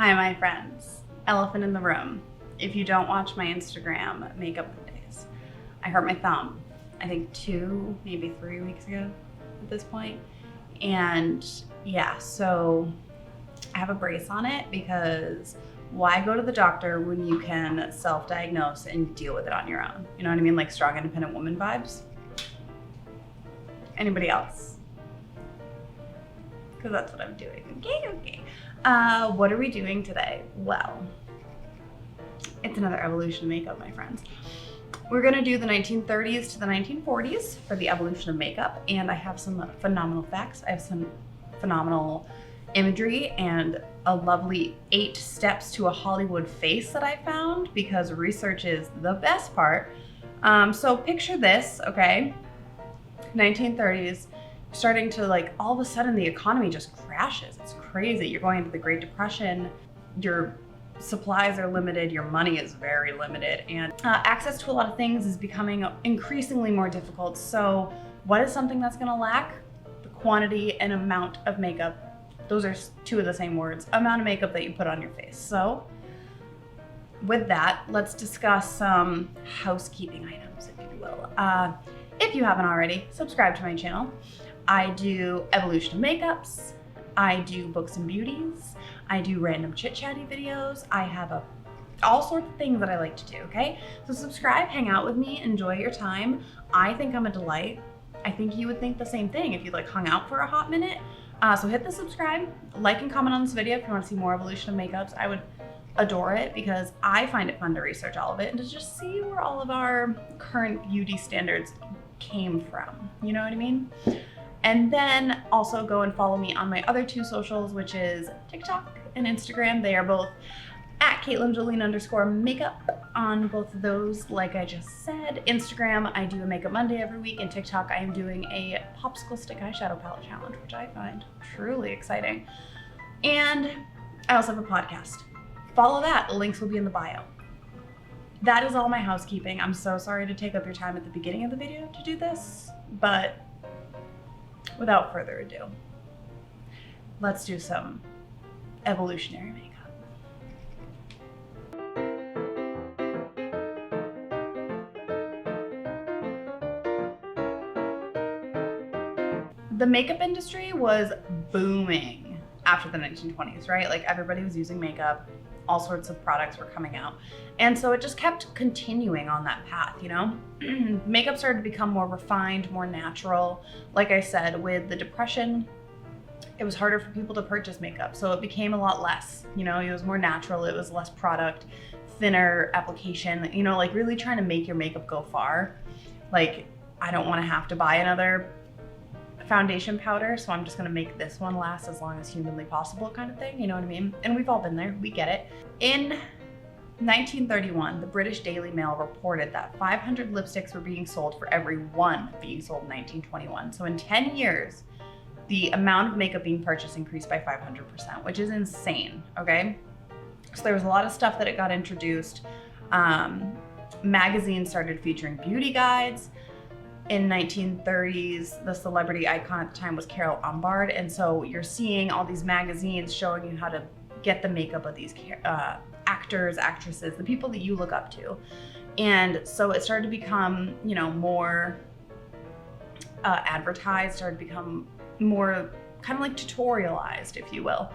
Hi, my friends. Elephant in the room. If you don't watch my Instagram makeup Mondays, I hurt my thumb, I think 2, maybe 3 weeks ago at this point. And yeah, so I have a brace on it because why go to the doctor when you can self-diagnose and deal with it on your own? You know what I mean? Like strong, independent woman vibes. Anybody else? Because that's what I'm doing. Okay. What are we doing today? Well, it's another evolution of makeup, my friends. We're gonna do the 1930s to the 1940s for the evolution of makeup, and I have some phenomenal facts. I have some phenomenal imagery and a lovely 8 steps to a Hollywood face that I found, because research is the best part. So picture this, okay? 1930s, starting to like, all of a sudden the economy just crashes. It's crazy. You're going into the Great Depression, your supplies are limited, your money is very limited, and access to a lot of things is becoming increasingly more difficult. So what is something that's gonna lack? The quantity and amount of makeup. Those are 2 of the same words, amount of makeup that you put on your face. So with that, let's discuss some housekeeping items, if you will. If you haven't already, subscribe to my channel. I do evolution of makeups, I do books and beauties, I do random chit-chatty videos, I have all sorts of things that I like to do, okay? So subscribe, hang out with me, enjoy your time. I think I'm a delight. I think you would think the same thing if you like hung out for a hot minute. So hit the subscribe, like and comment on this video if you want to see more evolution of makeups. I would adore it because I find it fun to research all of it and to just see where all of our current beauty standards came from. You know what I mean? And then also go and follow me on my other 2 socials, which is TikTok and Instagram. They are both at CaitlinJolene_makeup on both of those, like I just said. Instagram, I do a Makeup Monday every week, and TikTok, I am doing a popsicle stick eyeshadow palette challenge, which I find truly exciting. And I also have a podcast. Follow that, links will be in the bio. That is all my housekeeping. I'm so sorry to take up your time at the beginning of the video to do this, but without further ado, let's do some evolutionary makeup. The makeup industry was booming after the 1920s, right? Like everybody was using makeup, all sorts of products were coming out. And so it just kept continuing on that path, you know? Makeup started to become more refined, more natural. Like I said, with the Depression, it was harder for people to purchase makeup. So it became a lot less, you know, it was more natural, it was less product, thinner application, you know, like really trying to make your makeup go far. Like, I don't wanna have to buy another foundation powder, so I'm just gonna make this one last as long as humanly possible kind of thing, you know what I mean? And we've all been there, we get it. In 1931, the British Daily Mail reported that 500 lipsticks were being sold for every 1 being sold in 1921. So in 10 years, the amount of makeup being purchased increased by 500%, which is insane, okay? So there was a lot of stuff that it got introduced. Magazines started featuring beauty guides. In 1930s, the celebrity icon at the time was Carol Lombard, and so you're seeing all these magazines showing you how to get the makeup of these actors, actresses, the people that you look up to. And so it started to become, you know, more advertised, started to become more kind of like tutorialized, if you will.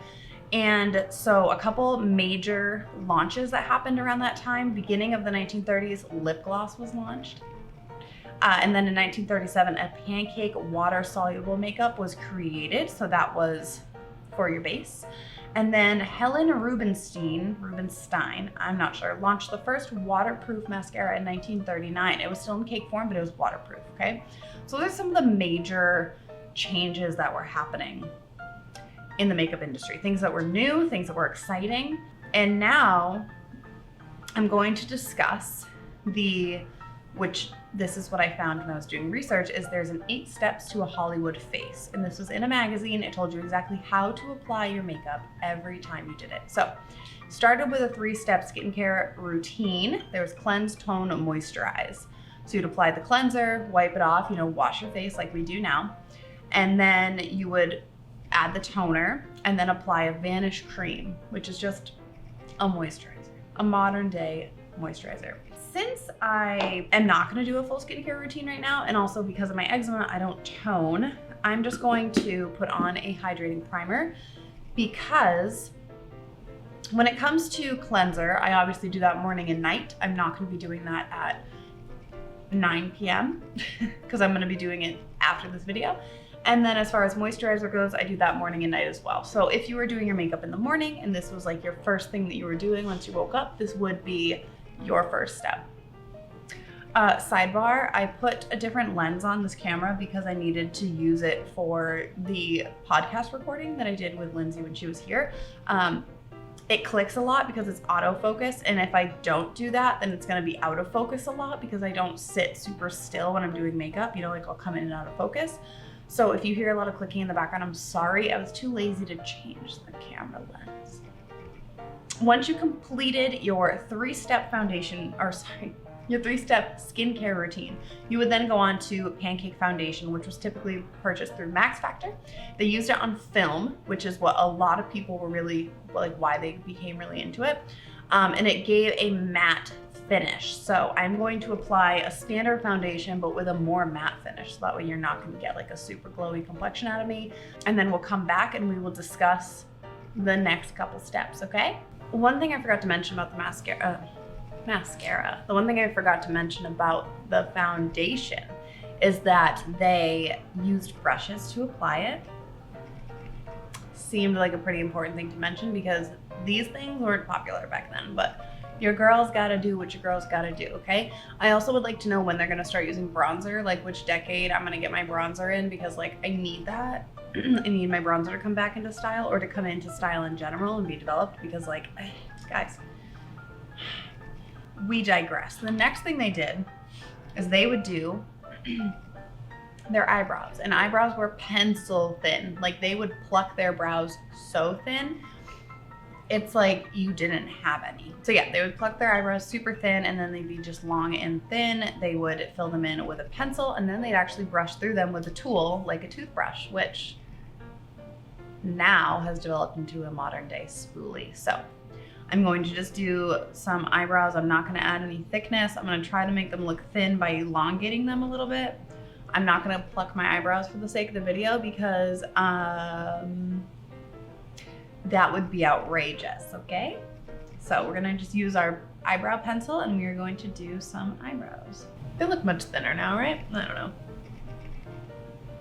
And so a couple major launches that happened around that time, beginning of the 1930s, lip gloss was launched. And then in 1937, a pancake water-soluble makeup was created. So that was for your base. And then Helen Rubinstein, I'm not sure, launched the first waterproof mascara in 1939. It was still in cake form, but it was waterproof, okay? So there's some of the major changes that were happening in the makeup industry. Things that were new, things that were exciting. And now I'm going to discuss which this is what I found when I was doing research, is there's an 8 steps to a Hollywood face. And this was in a magazine. It told you exactly how to apply your makeup every time you did it. So started with a 3-step skincare routine. There was cleanse, tone, moisturize. So you'd apply the cleanser, wipe it off, you know, wash your face like we do now. And then you would add the toner and then apply a vanish cream, which is just a moisturizer, a modern day moisturizer. Since I am not gonna do a full skincare routine right now, and also because of my eczema, I don't tone, I'm just going to put on a hydrating primer, because when it comes to cleanser, I obviously do that morning and night. I'm not gonna be doing that at 9 p.m. because I'm gonna be doing it after this video. And then as far as moisturizer goes, I do that morning and night as well. So if you were doing your makeup in the morning and this was like your first thing that you were doing once you woke up, this would be your first step. Sidebar, I put a different lens on this camera because I needed to use it for the podcast recording that I did with Lindsay when she was here. It clicks a lot because it's autofocus, and if I don't do that, then it's gonna be out of focus a lot because I don't sit super still when I'm doing makeup, you know, like I'll come in and out of focus. So if you hear a lot of clicking in the background, I'm sorry, I was too lazy to change the camera lens. Once you completed your three-step your three-step skincare routine, you would then go on to Pancake Foundation, which was typically purchased through Max Factor. They used it on film, which is what a lot of people were really, like why they became really into it. And it gave a matte finish. So I'm going to apply a standard foundation, but with a more matte finish. So that way you're not gonna get like a super glowy complexion out of me. And then we'll come back and we will discuss the next couple steps, okay? One thing I forgot to mention about the mascara. The one thing I forgot to mention about the foundation is that they used brushes to apply it. Seemed like a pretty important thing to mention because these things weren't popular back then, but your girls gotta do what your girls gotta do, okay? I also would like to know when they're gonna start using bronzer, like which decade I'm gonna get my bronzer in, because like I need that. I need my bronzer to come back into style, or to come into style in general and be developed, because like, guys, we digress. The next thing they did is they would do their eyebrows, and eyebrows were pencil thin. Like they would pluck their brows so thin, it's like you didn't have any. So yeah, they would pluck their eyebrows super thin, and then they'd be just long and thin. They would fill them in with a pencil, and then they'd actually brush through them with a tool like a toothbrush, which now has developed into a modern day spoolie. So I'm going to just do some eyebrows. I'm not gonna add any thickness. I'm gonna try to make them look thin by elongating them a little bit. I'm not gonna pluck my eyebrows for the sake of the video because that would be outrageous, okay? So we're gonna just use our eyebrow pencil and we are going to do some eyebrows. They look much thinner now, right? I don't know.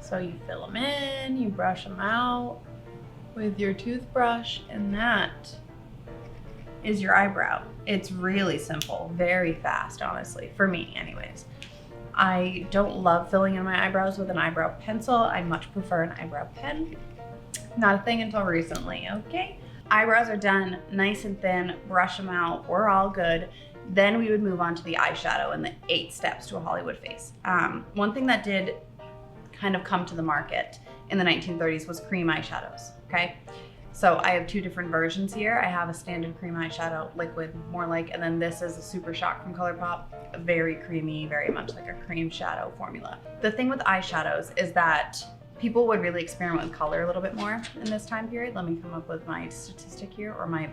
So you fill them in, you brush them out with your toothbrush, and that is your eyebrow. It's really simple, very fast, honestly, for me anyways. I don't love filling in my eyebrows with an eyebrow pencil. I much prefer an eyebrow pen. Not a thing until recently, okay? Eyebrows are done nice and thin, brush them out, we're all good. Then we would move on to the eyeshadow and the 8 steps to a Hollywood face. One thing that did kind of come to the market in the 1930s was cream eyeshadows, okay? So I have 2 different versions here. I have a standard cream eyeshadow, liquid, more like, and then this is a Super Shock from ColourPop, very creamy, very much like a cream shadow formula. The thing with eyeshadows is that people would really experiment with color a little bit more in this time period. Let me come up with my statistic here, or my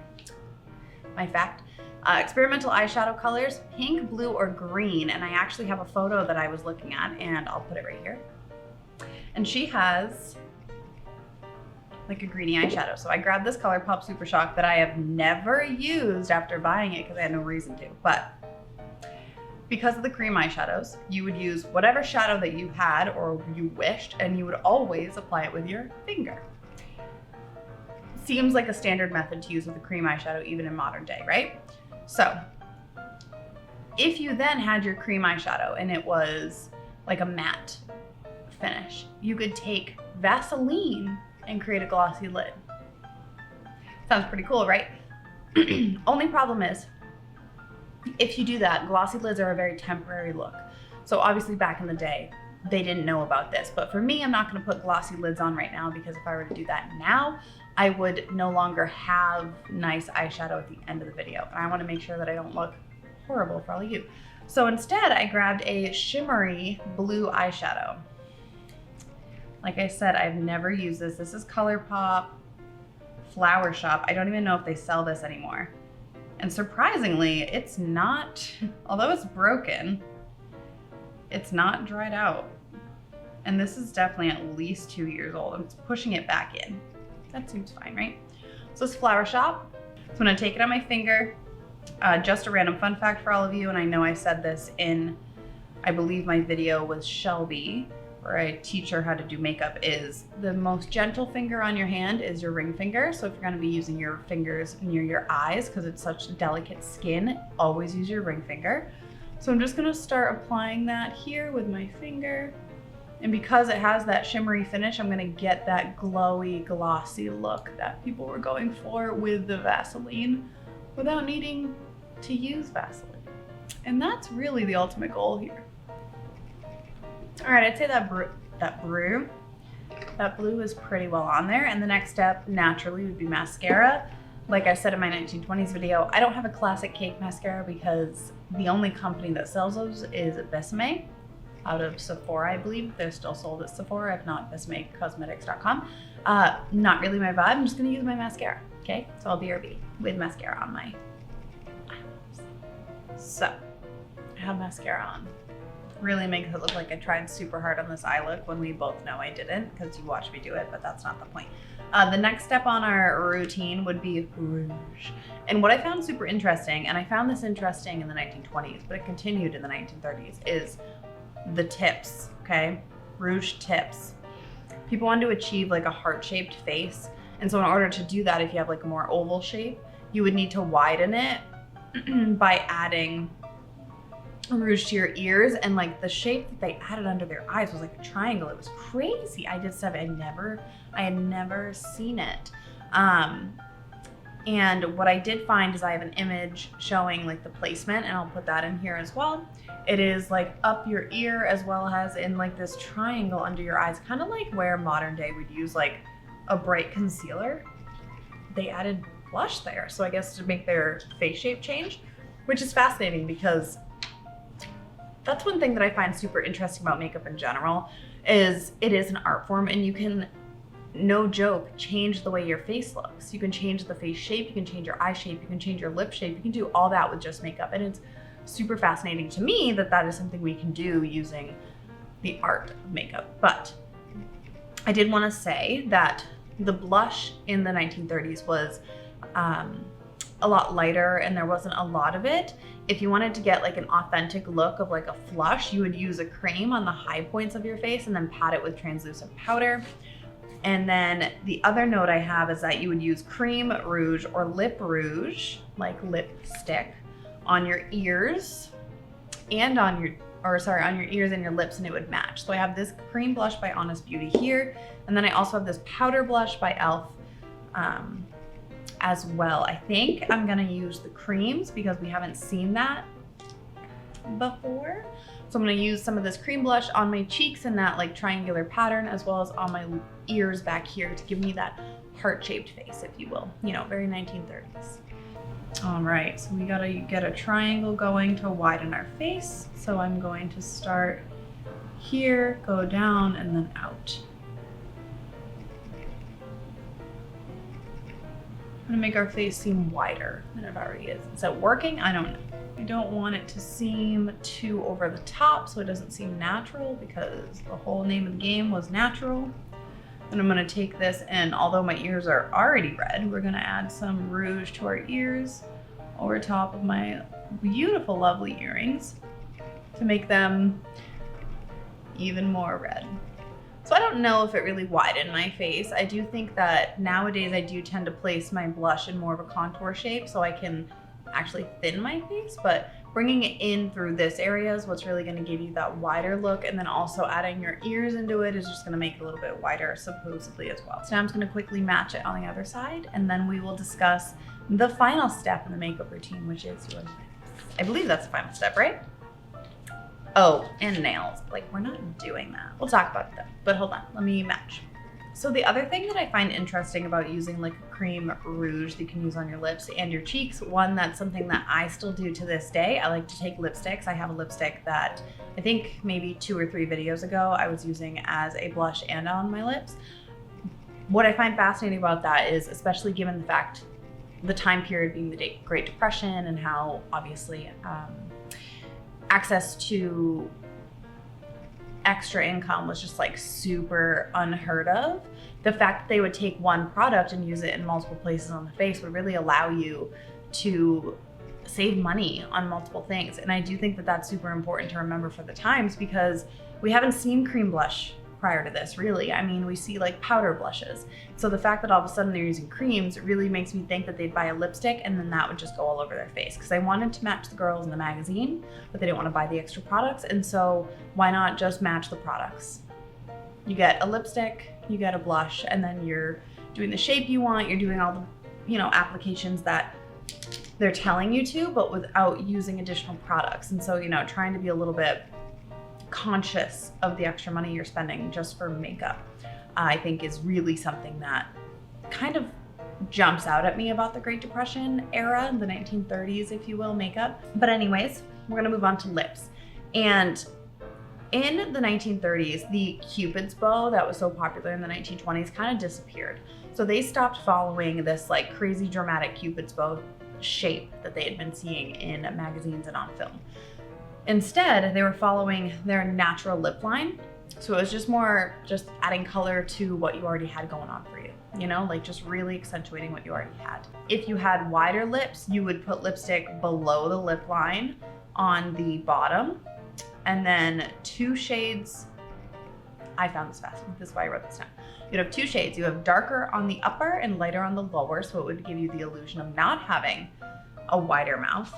fact. Experimental eyeshadow colors, pink, blue, or green. And I actually have a photo that I was looking at, and I'll put it right here. And she has like a greeny eyeshadow. So I grabbed this ColourPop Super Shock that I have never used after buying it because I had no reason to. But because of the cream eyeshadows, you would use whatever shadow that you had or you wished, and you would always apply it with your finger. Seems like a standard method to use with a cream eyeshadow even in modern day, right? So if you then had your cream eyeshadow and it was like a matte finish, you could take Vaseline and create a glossy lid. Sounds pretty cool, right? Only problem is, if you do that, glossy lids are a very temporary look. So obviously back in the day, they didn't know about this. But for me, I'm not gonna put glossy lids on right now, because if I were to do that now, I would no longer have nice eyeshadow at the end of the video. And I wanna make sure that I don't look horrible for all of you. So instead, I grabbed a shimmery blue eyeshadow. Like I said, I've never used this. This is ColourPop Flower Shop. I don't even know if they sell this anymore. And surprisingly, it's not, although it's broken, it's not dried out. And this is definitely at least 2 years old. I'm pushing it back in. That seems fine, right? So it's Flower Shop. So I'm gonna take it on my finger. Just a random fun fact for all of you, and I know I said this in, I believe my video with Shelby, where I teach her how to do makeup, is the most gentle finger on your hand is your ring finger. So if you're gonna be using your fingers near your eyes, because it's such delicate skin, always use your ring finger. So I'm just gonna start applying that here with my finger. And because it has that shimmery finish, I'm gonna get that glowy, glossy look that people were going for with the Vaseline without needing to use Vaseline. And that's really the ultimate goal here. All right, I'd say that blue is pretty well on there. And the next step naturally would be mascara. Like I said in my 1920s video, I don't have a classic cake mascara because the only company that sells those is Besame out of Sephora, I believe. They're still sold at Sephora, if not BesameCosmetics.com. Not really my vibe. I'm just gonna use my mascara, okay? So I'll BRB with mascara on my eyelids. So I have mascara on. Really makes it look like I tried super hard on this eye look when we both know I didn't, because you watched me do it, but that's not the point. The next step on our routine would be Rouge. And what I found super interesting, and I found this interesting in the 1920s, but it continued in the 1930s, is the tips, okay? Rouge tips. People want to achieve like a heart-shaped face. And so in order to do that, if you have like a more oval shape, you would need to widen it by adding rouge to your ears. And like the shape that they added under their eyes was like a triangle. It was crazy. I did stuff I had never seen it. And what I did find is I have an image showing like the placement, and I'll put that in here as well. It is like up your ear as well as in like this triangle under your eyes, kind of like where modern day would use like a bright concealer. They added blush there. So I guess to make their face shape change, which is fascinating because that's one thing that I find super interesting about makeup in general, is it is an art form, and you can, no joke, change the way your face looks. You can change the face shape, you can change your eye shape, you can change your lip shape, you can do all that with just makeup. And it's super fascinating to me that that is something we can do using the art of makeup. But I did want to say that the blush in the 1930s was a lot lighter, and there wasn't a lot of it. If you wanted to get like an authentic look of like a flush, you would use a cream on the high points of your face and then pat it with translucent powder. And then the other note I have is that you would use cream rouge or lip rouge, like lipstick, on your ears and on your ears and your lips, and it would match. So I have this cream blush by Honest Beauty here, and then I also have this powder blush by e.l.f. As well. I think I'm gonna use the creams because we haven't seen that before. So I'm gonna use some of this cream blush on my cheeks in that like triangular pattern, as well as on my ears back here to give me that heart-shaped face, if you will. You know, very 1930s. All right, so we gotta get a triangle going to widen our face. So I'm going to start here, go down, and then out. I'm gonna make our face seem wider than it already is. Is that working? I don't know. I don't want it to seem too over the top so it doesn't seem natural, because the whole name of the game was natural. And I'm gonna take this, and although my ears are already red, we're gonna add some rouge to our ears over top of my beautiful, lovely earrings to make them even more red. So I don't know if it really widened my face. I do think that nowadays I do tend to place my blush in more of a contour shape so I can actually thin my face, but bringing it in through this area is what's really gonna give you that wider look, and then also adding your ears into it is just gonna make it a little bit wider supposedly as well. So now I'm just gonna quickly match it on the other side, and then we will discuss the final step in the makeup routine, which is your lips. I believe that's the final step, right? Oh, and nails. Like, we're not doing that. We'll talk about that, but hold on, let me match. So the other thing that I find interesting about using like a cream rouge that you can use on your lips and your cheeks, one, that's something that I still do to this day. I like to take lipsticks. I have a lipstick that I think maybe 2 or 3 videos ago I was using as a blush and on my lips. What I find fascinating about that is, especially given the fact the time period being the Great Depression, and how obviously access to extra income was just like super unheard of. The fact that they would take one product and use it in multiple places on the face would really allow you to save money on multiple things. And I do think that that's super important to remember for the times, because we haven't seen cream blush prior to this, really. I mean, we see like powder blushes. So the fact that all of a sudden they're using creams really makes me think that they'd buy a lipstick and then that would just go all over their face, because they wanted to match the girls in the magazine, but they didn't want to buy the extra products. And so why not just match the products? You get a lipstick, you get a blush, and then you're doing the shape you want, you're doing all the, you know, applications that they're telling you to, but without using additional products. And so, you know, trying to be a little bit conscious of the extra money you're spending just for makeup, I think is really something that kind of jumps out at me about the Great Depression era, the 1930s, if you will, makeup. But anyways, we're gonna move on to lips. And in the 1930s, the Cupid's bow that was so popular in the 1920s kind of disappeared. So they stopped following this like crazy dramatic Cupid's bow shape that they had been seeing in magazines and on film. Instead, they were following their natural lip line. So it was just more just adding color to what you already had going on for you, you know, like just really accentuating what you already had. If you had wider lips, you would put lipstick below the lip line on the bottom, and then 2 shades. I found this fascinating. This is why I wrote this down. You'd have 2 shades. You have darker on the upper and lighter on the lower, so it would give you the illusion of not having a wider mouth.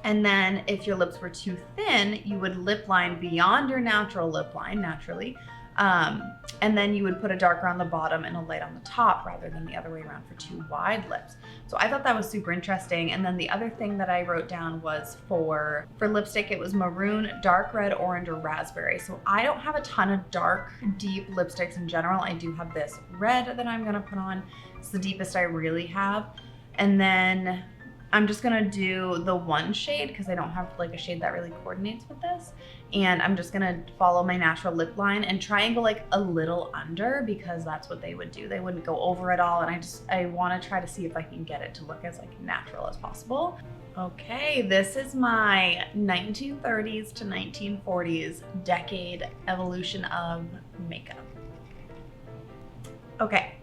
And then if your lips were too thin, you would lip line beyond your natural lip line, naturally. And then you would put a darker on the bottom and a light on the top, rather than the other way around for 2 wide lips. So I thought that was super interesting. And then the other thing that I wrote down was for lipstick, it was maroon, dark red, orange, or raspberry. So I don't have a ton of dark, deep lipsticks in general. I do have this red that I'm gonna put on. It's the deepest I really have. And then I'm just gonna do the 1 shade, because I don't have like a shade that really coordinates with this. And I'm just gonna follow my natural lip line and try and go like a little under, because that's what they would do. They wouldn't go over at all. And I wanna try to see if I can get it to look as like natural as possible. Okay, this is my 1930s to 1940s decade evolution of makeup. Okay.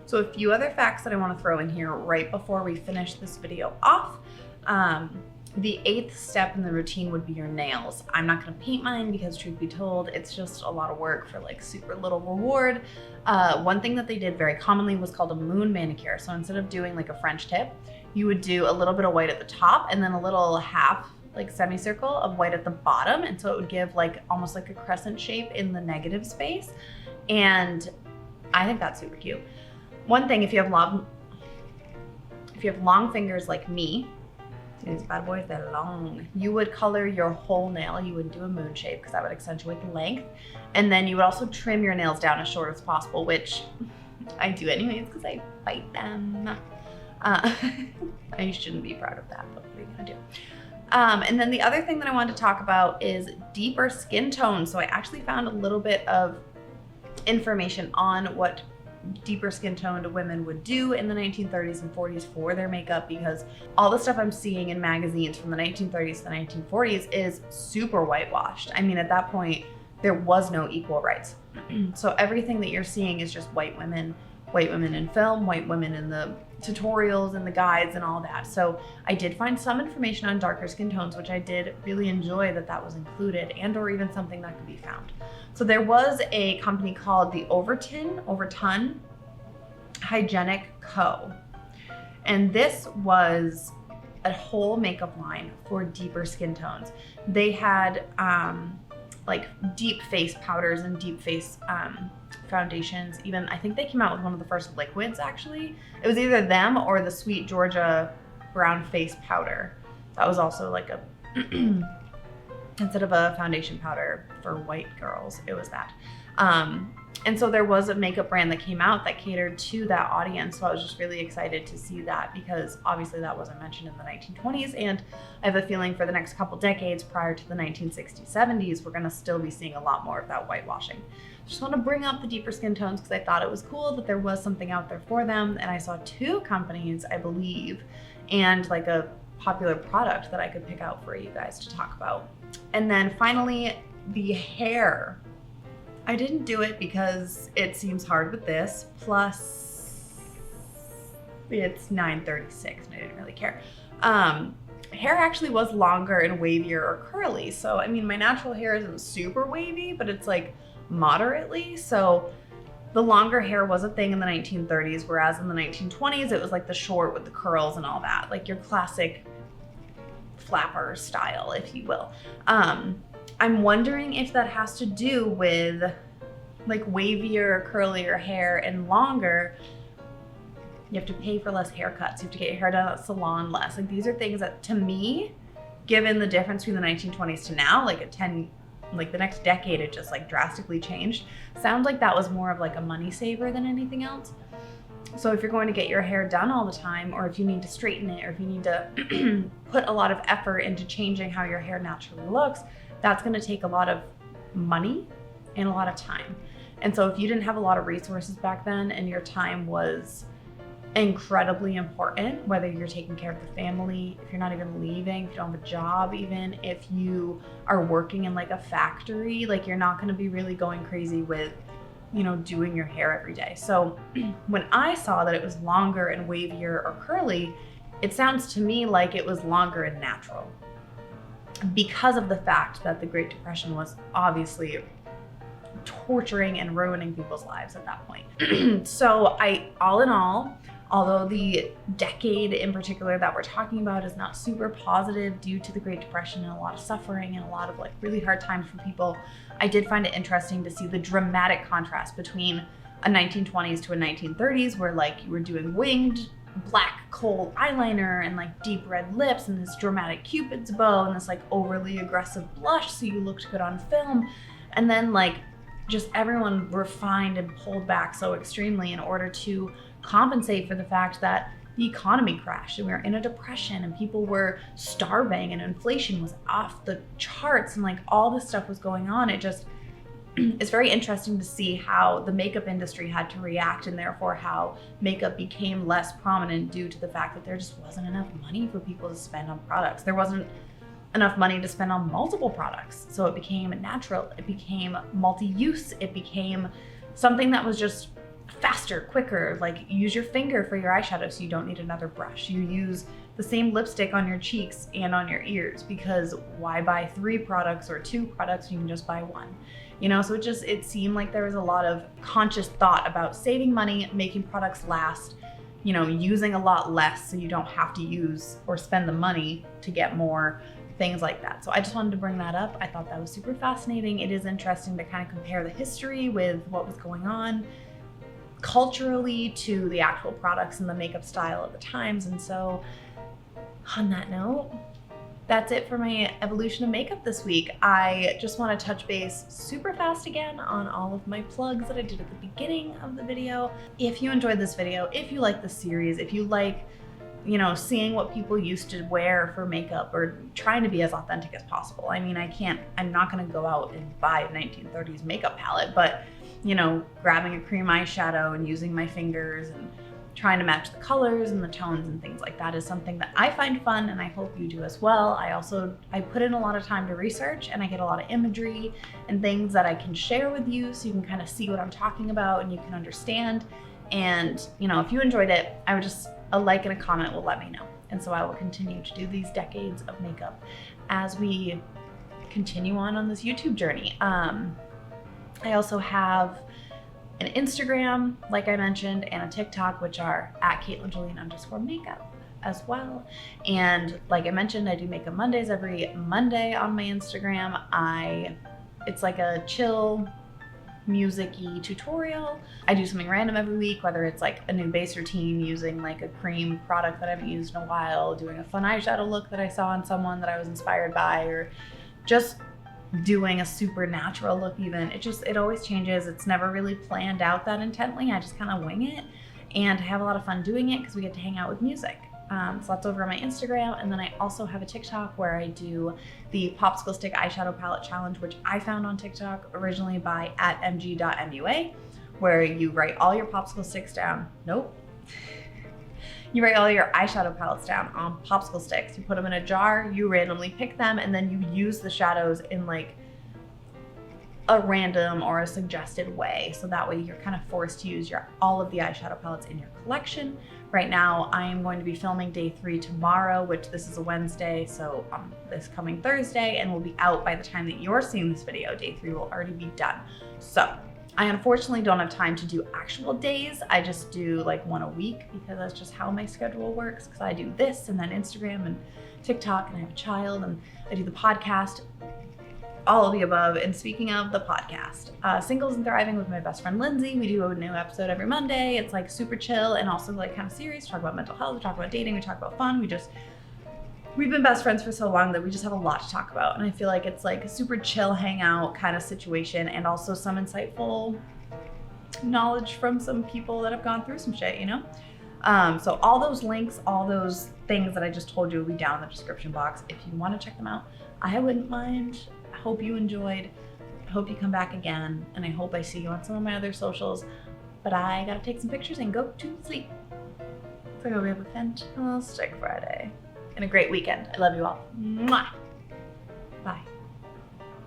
So a few other facts that I want to throw in here right before we finish this video off. The 8th step in the routine would be your nails. I'm not going to paint mine because, truth be told, it's just a lot of work for like super little reward. One thing that they did very commonly was called a moon manicure. So instead of doing like a French tip, you would do a little bit of white at the top and then a little half like semicircle of white at the bottom. And so it would give like almost like a crescent shape in the negative space. And I think that's super cute. One thing, if you have long fingers like me, these bad boys, they're long, you would color your whole nail. You wouldn't do a moon shape, because that would accentuate the length. And then you would also trim your nails down as short as possible, which I do anyways, because I bite them. I shouldn't be proud of that, but what are you gonna do? And then the other thing that I wanted to talk about is deeper skin tone. So I actually found a little bit of information on what deeper skin toned women would do in the 1930s and 40s for their makeup, because all the stuff I'm seeing in magazines from the 1930s to the 1940s is super whitewashed. I mean, at that point, there was no equal rights. So everything that you're seeing is just white women in film, white women in the tutorials and the guides and all that. So I did find some information on darker skin tones, which I did really enjoy that was included, and or even something that could be found. So there was a company called the Overton Hygienic Co. And this was a whole makeup line for deeper skin tones. They had like deep face powders and deep face foundations. Even I think they came out with one of the first liquids, actually. It was either them or the Sweet Georgia brown face powder. That was also like a instead of a foundation powder for white girls, it was that. And so there was a makeup brand that came out that catered to that audience. So I was just really excited to see that, because obviously that wasn't mentioned in the 1920s. And I have a feeling for the next couple decades prior to the 1960s, 70s, we're gonna still be seeing a lot more of that whitewashing. Just want to bring up the deeper skin tones because I thought it was cool that there was something out there for them. And I saw 2 companies, I believe, and like a popular product that I could pick out for you guys to talk about. And then finally, the hair. I didn't do it because it seems hard with this, plus it's 9:36 and I didn't really care. Hair actually was longer and wavier or curly. So, I mean, my natural hair isn't super wavy, but it's like moderately. So the longer hair was a thing in the 1930s, whereas in the 1920s, it was like the short with the curls and all that, like your classic flapper style, if you will. I'm wondering if that has to do with like wavier, curlier hair and longer. You have to pay for less haircuts. You have to get your hair done at a salon less. Like these are things that, to me, given the difference between the 1920s to now, like the next decade, it just like drastically changed. Sounds like that was more of like a money saver than anything else. So if you're going to get your hair done all the time, or if you need to straighten it, or if you need to put a lot of effort into changing how your hair naturally looks, that's going to take a lot of money and a lot of time. And so if you didn't have a lot of resources back then and your time was incredibly important, whether you're taking care of the family, if you're not even leaving, if you don't have a job, even if you are working in like a factory, like you're not going to be really going crazy with, you know, doing your hair every day. So when I saw that it was longer and wavier or curly, it sounds to me like it was longer and natural, because of the fact that the Great Depression was obviously torturing and ruining people's lives at that point. So all in all, although the decade in particular that we're talking about is not super positive due to the Great Depression and a lot of suffering and a lot of like really hard times for people, I did find it interesting to see the dramatic contrast between a 1920s to a 1930s, where like you were doing winged black kohl eyeliner and like deep red lips and this dramatic Cupid's bow and this like overly aggressive blush so you looked good on film. And then like just everyone refined and pulled back so extremely in order to compensate for the fact that the economy crashed and we were in a depression and people were starving and inflation was off the charts and like all this stuff was going on. It just, it's very interesting to see how the makeup industry had to react, and therefore how makeup became less prominent due to the fact that there just wasn't enough money for people to spend on products. There wasn't enough money to spend on multiple products. So it became natural, it became multi-use, it became something that was just faster, quicker. Like use your finger for your eyeshadow so you don't need another brush. You use the same lipstick on your cheeks and on your ears, because why buy 3 products or 2 products when you can just buy 1? You know, so it seemed like there was a lot of conscious thought about saving money, making products last, you know, using a lot less so you don't have to use or spend the money to get more, things like that. So I just wanted to bring that up. I thought that was super fascinating. It is interesting to kind of compare the history with what was going on culturally to the actual products and the makeup style of the times. And so on that note, that's it for my evolution of makeup this week. I just want to touch base super fast again on all of my plugs that I did at the beginning of the video. If you enjoyed this video, if you like this series, if you like, you know, seeing what people used to wear for makeup or trying to be as authentic as possible. I mean, I'm not going to go out and buy a 1930s makeup palette, but, you know, grabbing a cream eyeshadow and using my fingers and trying to match the colors and the tones and things like that is something that I find fun, and I hope you do as well. I put in a lot of time to research, and I get a lot of imagery and things that I can share with you so you can kind of see what I'm talking about and you can understand. And, you know, if you enjoyed it, a like and a comment will let me know. And so I will continue to do these decades of makeup as we continue on this YouTube journey. I also have an Instagram, like I mentioned, and a TikTok, which are at @CaitlinJulian_makeup as well. And like I mentioned, I do Makeup Mondays every Monday on my Instagram. It's like a chill, music-y tutorial. I do something random every week, whether it's like a new base routine using like a cream product that I haven't used in a while, doing a fun eyeshadow look that I saw on someone that I was inspired by, or just doing a supernatural look even. It always changes. It's never really planned out that intently. I just kind of wing it, and I have a lot of fun doing it because we get to hang out with music. So that's over on my Instagram, and then I also have a TikTok where I do the popsicle stick eyeshadow palette challenge, which I found on TikTok originally by @mg.mua, where you write all your popsicle sticks down. Nope. You write all your eyeshadow palettes down on popsicle sticks. You put them in a jar, you randomly pick them, and then you use the shadows in like a random or a suggested way. So that way you're kind of forced to use all of the eyeshadow palettes in your collection. Right now, I am going to be filming day 3 tomorrow, which this is a Wednesday, so this coming Thursday, and will be out by the time that you're seeing this video. Day 3 will already be done. So I unfortunately don't have time to do actual days. I just do like one a week because that's just how my schedule works, because I do this and then Instagram and TikTok, and I have a child, and I do the podcast, all of the above. And speaking of the podcast, Singles and Thriving with my best friend Lindsay, we do a new episode every Monday. It's like super chill and also like kind of serious. We talk about mental health, we talk about dating, we talk about fun. We've been best friends for so long that we just have a lot to talk about. And I feel like it's like a super chill hangout kind of situation, and also some insightful knowledge from some people that have gone through some shit, you know? So all those links, all those things that I just told you will be down in the description box if you want to check them out. I wouldn't mind. I hope you enjoyed. I hope you come back again, and I hope I see you on some of my other socials. But I gotta take some pictures and go to sleep. So I hope we have a fantastic Friday and a great weekend. I love you all. Mwah. Bye.